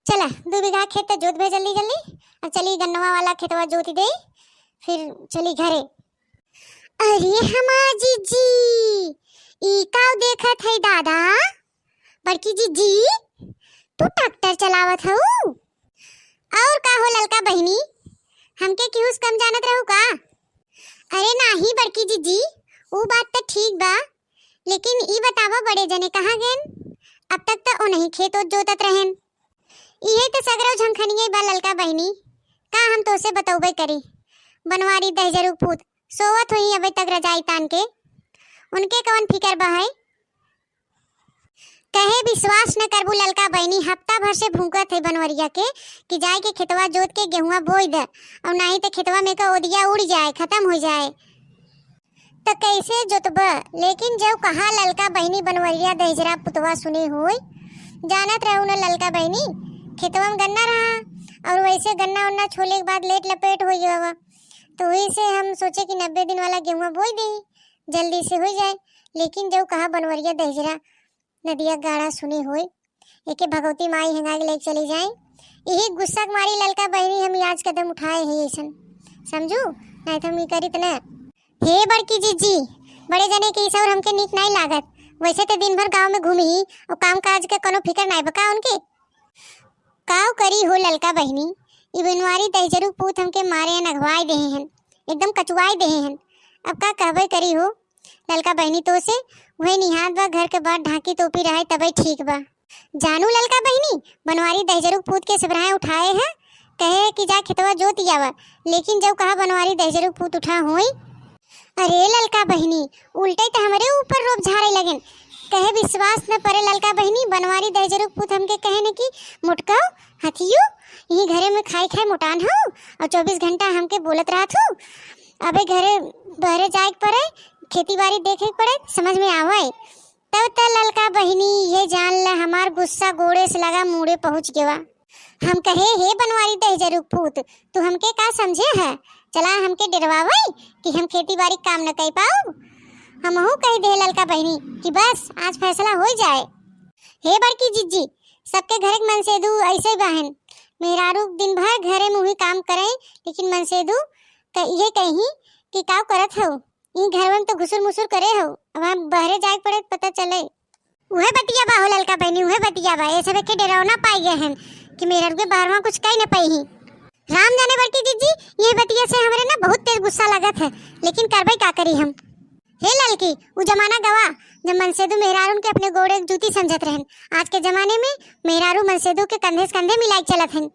चला 2 बीघा खेत तो जोत भे जल्दी जल्दी। अब चली गन्नवा वाला खेतवा जोती दे, फिर चली घरे। अरे हमार जीजी ई का देखत है दादा? बड़की जीजी तू ट्रैक्टर चलावत हऊ? और का हो ललका बहिनी, हमके क्यों कम जानत रहू का? अरे नाही बड़की जीजी, वो बात तो ठीक बा, लेकिन ई बतावा बड़े जने कहाँ गए? अब तक तो उन्हीं खेत जोतत रहें। इहे तो सगरो झंखनिए बा ललका बहिनी, का हम तो से बतौबे करी। बनवारी दहजरू पूत सोवत हुई अबे तक रजाई तान के, उनके कवन फिकर बा है? कहे विश्वास न करबू ललका बहिनी, हफ्ता भर से भूखत है बनवरिया के कि जाए के खेतवा जोत के गेहुआ बोई दे, और नहीं तो खेतवा में का ओदिया उड़ जाए, खत्म हो जाए तो कैसे जोतब? लेकिन जब कहा ललका बहिनी बनवरिया दहजरा पुतवा सुने होई, जानत रहू न ललका बहिनी खेतवा में गन्ना रहा, और वैसे गन्ना उन्ना छोले के बाद लेट लपेट हो जावा, तो वही से हम सोचे कि 90 दिन वाला गेहुआ बोई दे, जल्दी से हो जाए। लेकिन जब कहा बनवरिया दहजरा नदिया गाड़ा सुनी होई, एके भगवती माई हंगा के लेके चली जाए। यही गुस्सा मारी ललका बहिनी हम आज कदम उठाए है ऐसन, समझू नहीं तो हम ई करित न। हे बड़की जीजी, बड़े जने के और हमके नीक नहीं लागत। वैसे तो दिन भर गांव में घूमी और काम काज के कोनो फिकर नहीं बका उनके। काव करी हो ललका बहिनी, ई बनवारी दहजरू पूत हमके मारे नगवाई दे हैं, एकदम कचुआई दे हैं। अब का कहबे करी हो ललका बहिनी, तो से वही निहात बा, घर के बाद ढाकी टोपी रहे तबे ठीक बा। जानू ललका बहिनी, बनवारी दहजरू पूत के सबराए उठाए हैं, कहे कि जा खेतवा जोत जावा, लेकिन जब कहा बनवारी दहजरू पूत उठा होई, अरे ललका बहिनी उल्टे तो हमारे ऊपर रोप झाड़े लगन। कहे विश्वास न परे ललका बहिनी, बनवारी दहजरू पूत हमके कहे न कि मुटकाओ हथियो यही घरे में खाई खाई मोटान हो, और 24 घंटा हमके बोलत रहा थू। अबे घरे बहरे जाए पड़े, खेती बाड़ी देखे पड़े, समझ में आवे तब तो ललका बहिनी ये जान ले हमार गुस्सा गोड़े से लगा मुड़े पहुंच गया। हम कहे हे बनवारी दहजरू पूत, तू हमके का समझे है? चला हमके डरवावे कि हम खेती बाड़ी काम न कर पाओ। हमहू कह दे ललका बहिनी कि बस आज फैसला हो जाए। हे बड़की जीजी, सबके घर के मनसेदू ऐसे बहन, मेहरारू दिन भर घरे में ही काम करे, लेकिन मनसेदू ये कहीं कि का करत हो, ई घर में तो घुसुर मुसुर करे हो, अब हम बहरे जाए पड़े पता चले। उहे बतिया बा हो ललका बहिनी, उहे बतिया बा, ये सब के डरावना पाई गए हैं कि मेहरारू के बाहरवा कुछ कही न पाई ही। राम जाने बड़की जीजी, ये बतिया से हमरे ना बहुत तेज गुस्सा लगत है, लेकिन करबे का करी हम। हे ललकी, वो जमाना गवा जब मनसेदू मेहरारू के अपने गोड़े जूती समझत रहन। आज के जमाने में मेहरारू मनसेदू के कंधे से कंधे मिलाई चलत हैं।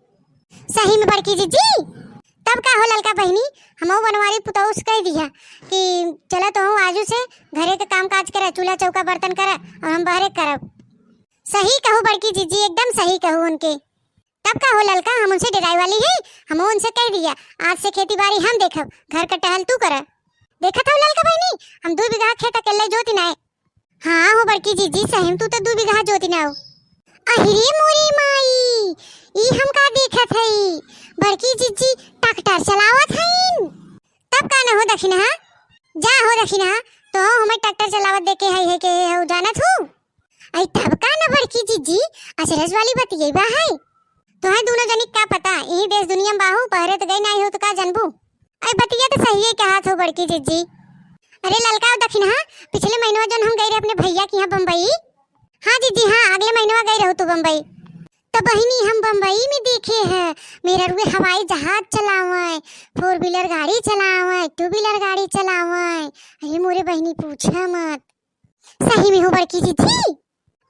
सही में बड़की जीजी, तब का हो ललका बहिनी, हमो बनवारी पुतौस कह दिया कि चला तो हूँ आजू से घरे के काम काज करे, चूल्हा चौका बर्तन करे, और हम बहरे करब। सही कहो बड़की जीजी, एकदम सही कहो उनके। तब का हो ललका, हम उनसे डराई वाली है, हम उनसे कह दिया आज से खेती बाड़ी हम देखब, घर का टहल तू कर। देखा था ललका बहिनी, हम 2 बीघा खेत अकेले जोती ना। हाँ हो बड़की जीजी, सही तू तो 2 बीघा जोती ना। अहिरे मोरी माई, ई हम का देखत हई, बड़की जीजी ट्रैक्टर चलावत हईन। तब का न हो दखिना, जा हो दखिना तो हमें ट्रैक्टर चलावत देखे हई है के हो जानत हूँ। आई तब का न बड़की जीजी, अचरज वाली बतिये बा है। तो है दोनों जनी क्या पता, यही देश दुनिया में बाहू पहरे तो गई नहीं हो तो का जानबू। अरे बतिया तो सही है कहा थो बड़की जीजी। अरे ललका दखिन, हाँ पिछले महीनवा जन हम गए रहे अपने भैया के यहाँ बम्बई। हाँ जीजी हाँ, अगले महीनवा गई रहो तू बम्बई। तो बहिनी हम बम्बई में देखे हैं मेरा रुए हवाई जहाज चलावे, 4 व्हीलर गाड़ी चलावे, 2 व्हीलर गाड़ी चलावे। अरे मोरे बहिनी पूछा मत, सही में हो बड़की जीजी।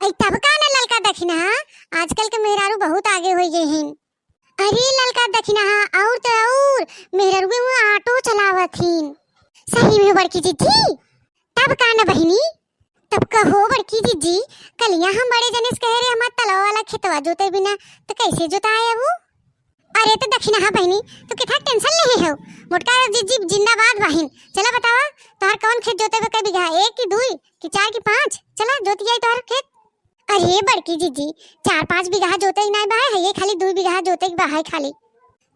तब का न ललका दखिना, आजकल के मेहरारू बहुत आगे हो गए हैं। अरे ललका दखिना, और तो और मेहरारू वो ऑटो चलावत हैं। सही में बड़की जीजी। तब का न बहिनी, तब कहो बड़की जीजी, कल यहाँ हम बड़े जने कह रहे हमारा तलाव वाला खेतवा जोते बिना तो कैसे जोताए वो? अरे तो दखिना हाँ बहिनी, तो कितना टेंशन नहीं हो, मोटका जीजी जिंदाबाद बहिन। चला बतावा तोहर कौन खेत जोते बे बिघा, 1 की 2 की 4 की 5? चला जोती जाए तोहर खेत। अरे बड़की जीजी 4-5 बीघा जोते ही नहीं बा है, ये खाली 2 बीघा जोते ही बा है खाली।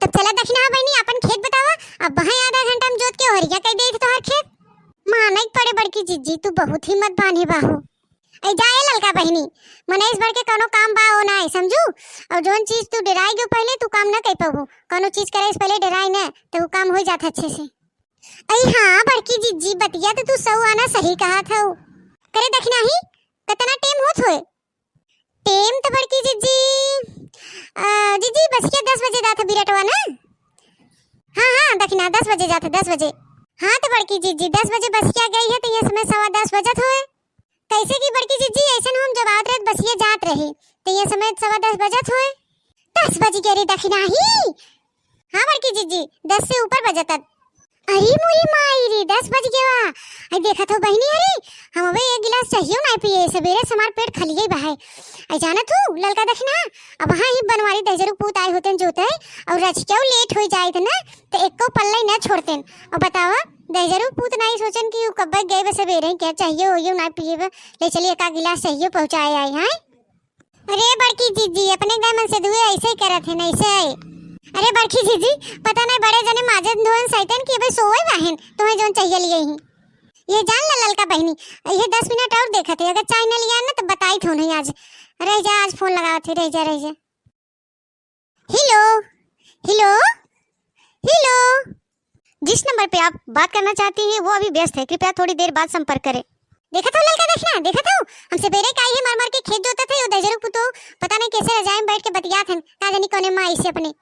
तब चला दखिना बहनी अपन खेत बतावा, अब वहां आधा घंटा में जोत के हरिया कह दे तोहर खेत। मानक पड़े बड़की जीजी, तू बहुत हिम्मत बांधे बाहो। ऐ जाए ललका बहिनी, मने इस बार के कोनो काम बा हो ना है समझू। और जोन चीज तू डराएगी पहले तू काम ना कर पाबू, कोनो चीज करे से पहले डराई ना तो वो काम हो जाता अच्छे से। अई हाँ बड़की जीजी बतिया तो तू सौ आना सही कहा था। करे दखना ही कितना टाइम होत होए? टाइम तो बड़की जीजी जीजी बस के 10 बजे जाता बिरटवा ना। हाँ दखना 10 बजे जाता 10 बजे। हाँ तो बड़की जीजी 10 बजे बस क्या गई है तो ये समय 10:15 बजत होए। कैसे की बड़की जीजी ऐसन हम जब आत रहे बसिए जात रहे तो ये समय 10:15 बजत होए। 10 बज गए रे दखना ही। हाँ बड़की जीजी 10 से ऊपर बजत। अरे मोरी माई रे 10 बज गया। आई देखा तो बहनी अरे हम अबे एक गिलास चाहिए ना पिए सवेरे समार पेट खाली गई बहाए। आई जाना तू ललका दखना अब हाँ ही बनवारी दहजरू पूत आए होते जोते और रच क्यों लेट हो जाए थे ना तो एक को पल्ला ही ना छोड़ते। और बतावा दहजरू पूत नहीं सोचन कि कब गए बस सवेरे क्या चाहिए हो ना पिए ले चलिए एक गिलास चाहिए पहुंचाए आए हैं। अरे बड़की जीजी अपने गए मन से दुए ऐसे ही करत है ना ऐसे। अरे बड़की जीजी पता नहीं बड़े जने माजन धोन सैतन की भाई सोए बहन तुम्हें जोन चाहिए लिए ही ये जान ला ललका बहनी। ये 10 मिनट और देखा थे अगर चाय न लिया ना तो बताई थो नहीं आज। रह जा आज फोन लगा थे रह जा। Hello hello hello. जिस नंबर पे आप बात करना चाहती हैं वो अभी व्यस्त है, कृपया थोड़ी देर बाद संपर्क करें। देखा था ललका देखना देखा था हमसे बेरे का ही मार मार के खेत जोता थे दहजरू पुतो पता नहीं कैसे रजाई में बैठ के बतिया थे का जानी कोने माई से अपने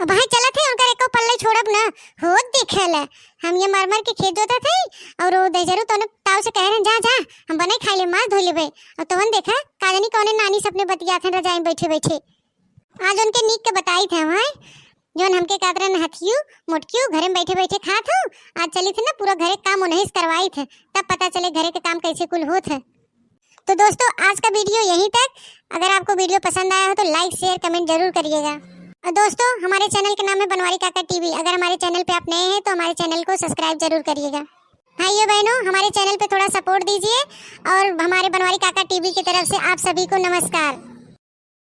भाई चला थे उनका एको पल्ले छोड़ब ना हो देखल हम ये मार मार के खेत जोता थे और वो दहजरू तो ताऊ से कह रहे जा जा हम बने खाई ले मार धो लेबे। और तवन देखा का जानी कोने नानी से अपने बतिया थे रजाई में बैठे बैठे आज उनके नीक के बताई थे भाई जोन हमके कातरन हथियू मोटकियो घरे में बैठे बैठे खात हूं। आज चली थी ना पूरा घरे काम उन्हें करवाई थे तब पता चले घरे के काम कैसे कुल होत है। तो दोस्तों आज का वीडियो यहीं तक। अगर आपको वीडियो पसंद आया हो तो लाइक शेयर कमेंट जरूर करिएगा। और दोस्तों हमारे चैनल का नाम है बनवारी काका टीवी। अगर हमारे चैनल पे आप नए हैं तो हमारे चैनल को सब्सक्राइब जरूर करिएगा। भाइयों बहनों हमारे चैनल पे थोड़ा सपोर्ट दीजिए और हमारे बनवारी काका टीवी की तरफ से आप सभी को नमस्कार।